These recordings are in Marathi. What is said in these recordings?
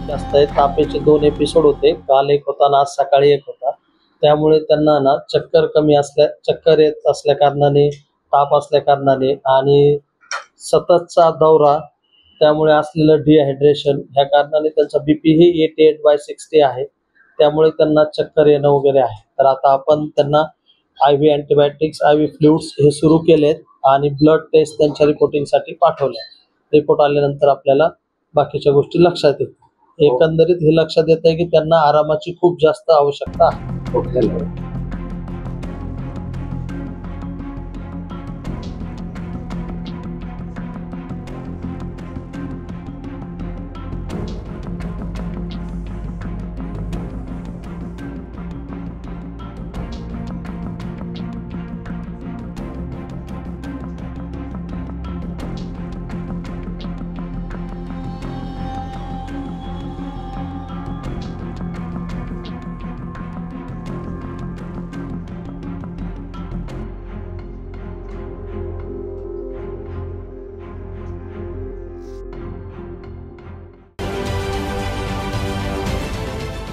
जास्त तापेचे 2 एपिसोड होते, काल एक होता ना आज सकाळी एक होता. त्यामुळे त्यांना ना चक्कर येत असल्या कारणाने, ताप असल्या कारणाने आणि सततचा दौरा, त्यामुळे असलेलं डिहायड्रेशन ह्या कारणाने त्यांचा बीपी ही 88/60 आहे. त्यामुळे त्यांना चक्कर येणं वगैरे आहे. तर आता आपण त्यांना IV अँटीबायोटिक्स, IV फ्लुइड्स हे सुरू केलेत आणि ब्लड टेस्ट त्यांच्या रिपोर्टिंगसाठी पाठवल्या. रिपोर्ट आल्यानंतर आपल्याला बाकीच्या गोष्टी लक्षात येतील. एकंदरीत हे लक्षात येत आहे की त्यांना आरामाची खूप जास्त आवश्यकता आहे.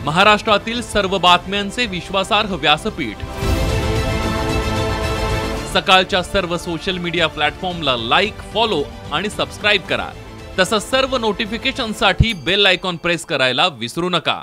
महाराष्ट्रातील सर्व बातम्यांचे विश्वासार्ह व्यासपीठ. सकाळच्या सर्व सोशल मीडिया प्लॅटफॉर्मला लाईक, फॉलो आणि सबस्क्राईब करा. तसंच सर्व नोटिफिकेशनसाठी बेल आयकॉन प्रेस करायला विसरू नका.